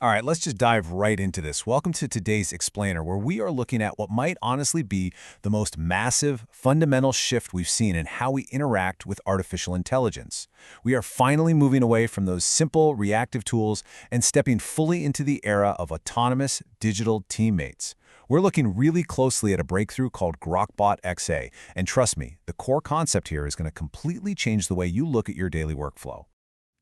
All right, let's just dive right into this. Welcome to today's Explainer, where we are looking at what might honestly be the most massive, fundamental shift we've seen in how we interact with artificial intelligence. We are finally moving away from those simple, reactive tools and stepping fully into the era of autonomous digital teammates. We're looking really closely at a breakthrough called Grokbot XA, and trust me, the core concept here is going to completely change the way you look at your daily workflow.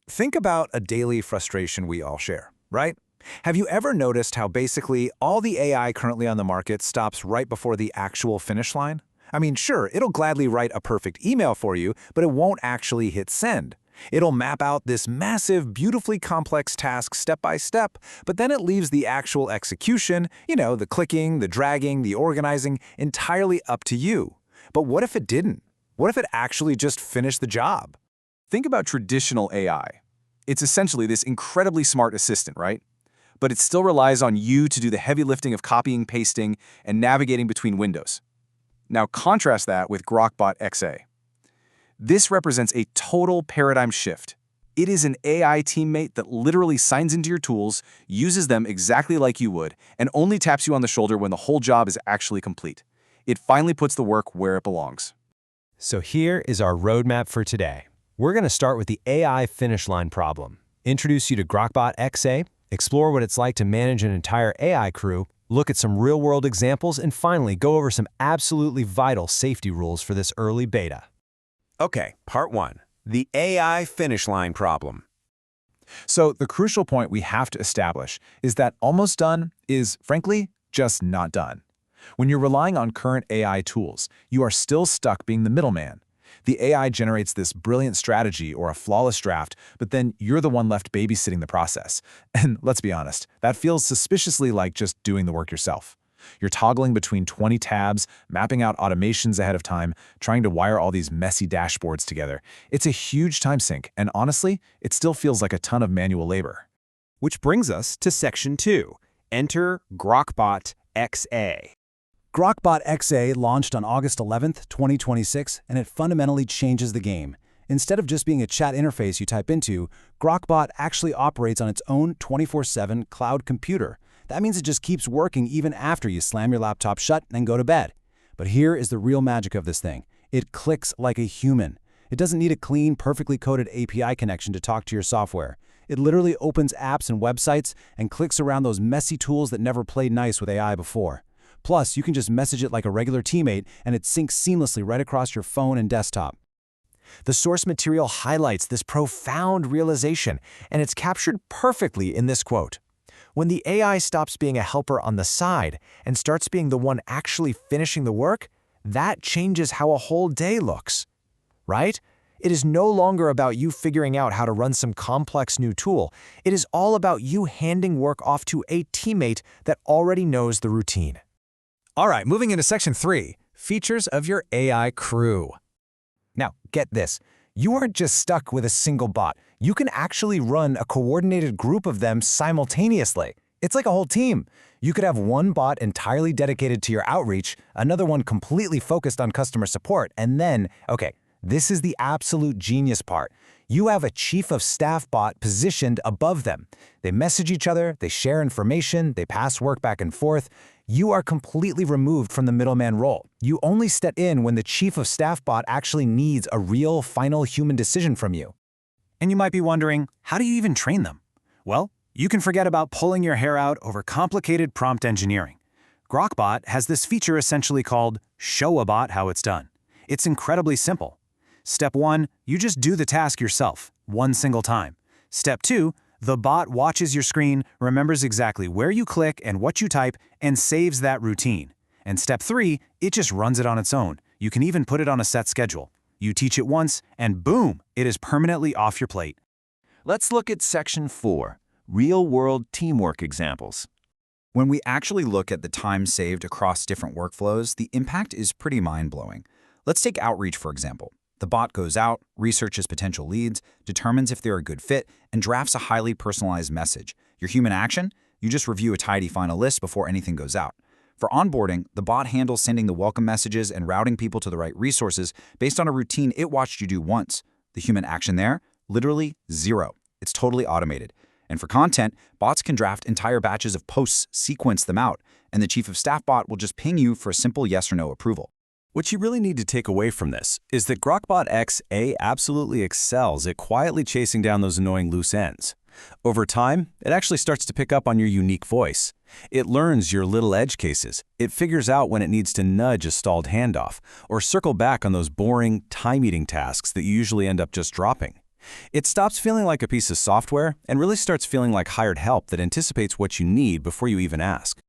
Think about a daily frustration we all share, right? Have you ever noticed how basically all the AI currently on the market stops right before the actual finish line? I mean, sure, it'll gladly write a perfect email for you, but it won't actually hit send. It'll map out this massive, beautifully complex task step by step, but then it leaves the actual execution, the clicking, the dragging, the organizing, entirely up to you. But what if it didn't? What if it actually just finished the job? Think about traditional AI. It's essentially this incredibly smart assistant, right? But it still relies on you to do the heavy lifting of copying, pasting, and navigating between windows. Now contrast that with Grokbot XA. This represents a total paradigm shift. It is an AI teammate that literally signs into your tools, uses them exactly like you would, and only taps you on the shoulder when the whole job is actually complete. It finally puts the work where it belongs. So here is our roadmap for today. We're going to start with the AI finish line problem, introduce you to Grokbot XA, explore what it's like to manage an entire AI crew, look at some real-world examples, and finally go over some absolutely vital safety rules for this early beta. Okay, part 1. The AI finish line problem. So the crucial point we have to establish is that almost done is, frankly, just not done. When you're relying on current AI tools, you are still stuck being the middleman. The AI generates this brilliant strategy or a flawless draft, but then you're the one left babysitting the process. And let's be honest, that feels suspiciously like just doing the work yourself. You're toggling between 20 tabs, mapping out automations ahead of time, trying to wire all these messy dashboards together. It's a huge time sink, and honestly, it still feels like a ton of manual labor. Which brings us to Section 2. Enter Grokbot XA. Grokbot XA launched on August 11, 2026, and it fundamentally changes the game. Instead of just being a chat interface you type into, Grokbot actually operates on its own 24/7 cloud computer. That means it just keeps working even after you slam your laptop shut and go to bed. But here is the real magic of this thing. It clicks like a human. It doesn't need a clean, perfectly coded API connection to talk to your software. It literally opens apps and websites and clicks around those messy tools that never played nice with AI before. Plus, you can just message it like a regular teammate, and it syncs seamlessly right across your phone and desktop. The source material highlights this profound realization, and it's captured perfectly in this quote. When the AI stops being a helper on the side and starts being the one actually finishing the work, that changes how a whole day looks, right? It is no longer about you figuring out how to run some complex new tool. It is all about you handing work off to a teammate that already knows the routine. All right, moving into Section 3, features of your AI crew. Now, get this. You aren't just stuck with a single bot. You can actually run a coordinated group of them simultaneously. It's like a whole team. You could have one bot entirely dedicated to your outreach, another one completely focused on customer support, and then, okay, this is the absolute genius part. You have a chief of staff bot positioned above them. They message each other, they share information, they pass work back and forth. You are completely removed from the middleman role. You only step in when the chief of staff bot actually needs a real, final human decision from you. And you might be wondering, how do you even train them? Well, you can forget about pulling your hair out over complicated prompt engineering. Grokbot has this feature essentially called Show a Bot How It's Done. It's incredibly simple. Step 1, you just do the task yourself, one single time. Step 2, the bot watches your screen, remembers exactly where you click and what you type, and saves that routine. And Step 3, it just runs it on its own. You can even put it on a set schedule. You teach it once, and boom, it is permanently off your plate. Let's look at Section 4, Real-World Teamwork Examples. When we actually look at the time saved across different workflows, the impact is pretty mind-blowing. Let's take outreach, for example. The bot goes out, researches potential leads, determines if they're a good fit, and drafts a highly personalized message. Your human action? You just review a tidy final list before anything goes out. For onboarding, the bot handles sending the welcome messages and routing people to the right resources based on a routine it watched you do once. The human action there? Literally zero. It's totally automated. And for content, bots can draft entire batches of posts, sequence them out, and the chief of staff bot will just ping you for a simple yes or no approval. What you really need to take away from this is that Grokbot XA absolutely excels at quietly chasing down those annoying loose ends. Over time, it actually starts to pick up on your unique voice. It learns your little edge cases. It figures out when it needs to nudge a stalled handoff or circle back on those boring, time-eating tasks that you usually end up just dropping. It stops feeling like a piece of software and really starts feeling like hired help that anticipates what you need before you even ask.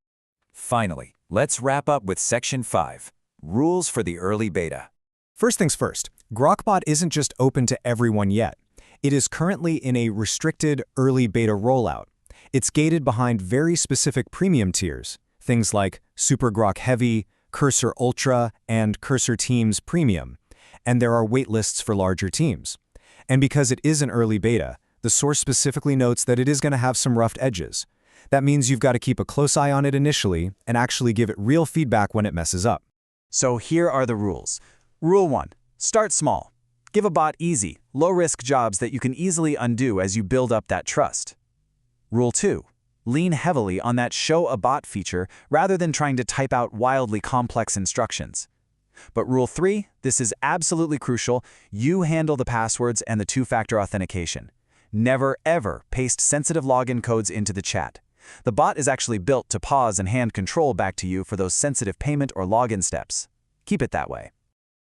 Finally, let's wrap up with Section 5, Rules for the Early Beta. First things first, Grokbot isn't just open to everyone yet. It is currently in a restricted early beta rollout. It's gated behind very specific premium tiers, things like Super Grok Heavy, Cursor Ultra, and Cursor Teams Premium, and there are waitlists for larger teams. And because it is an early beta, the source specifically notes that it is going to have some rough edges. That means you've got to keep a close eye on it initially and actually give it real feedback when it messes up. So here are the rules. Rule 1. Start small. Give a bot easy, low-risk jobs that you can easily undo as you build up that trust. Rule 2. Lean heavily on that show a bot feature rather than trying to type out wildly complex instructions. But Rule 3, this is absolutely crucial, you handle the passwords and the two-factor authentication. Never, ever paste sensitive login codes into the chat. The bot is actually built to pause and hand control back to you for those sensitive payment or login steps. Keep it that way.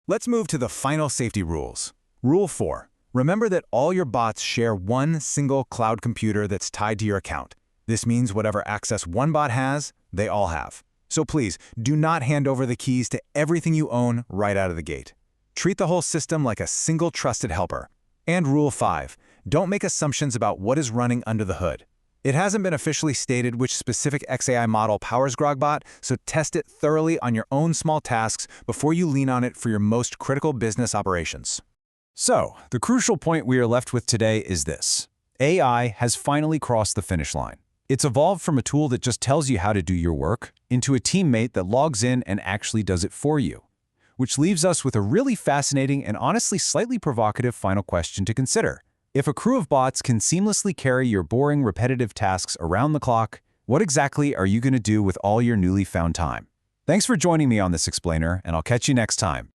Let's move to the final safety rules. Rule 4. Remember that all your bots share one single cloud computer that's tied to your account. This means whatever access one bot has, they all have. So please, do not hand over the keys to everything you own right out of the gate. Treat the whole system like a single trusted helper. And Rule 5. Don't make assumptions about what is running under the hood. It hasn't been officially stated which specific XAI model powers Grokbot, so test it thoroughly on your own small tasks before you lean on it for your most critical business operations. So, the crucial point we are left with today is this. AI has finally crossed the finish line. It's evolved from a tool that just tells you how to do your work into a teammate that logs in and actually does it for you. Which leaves us with a really fascinating and honestly slightly provocative final question to consider. If a crew of bots can seamlessly carry your boring, repetitive tasks around the clock, what exactly are you going to do with all your newly found time? Thanks for joining me on this explainer, and I'll catch you next time.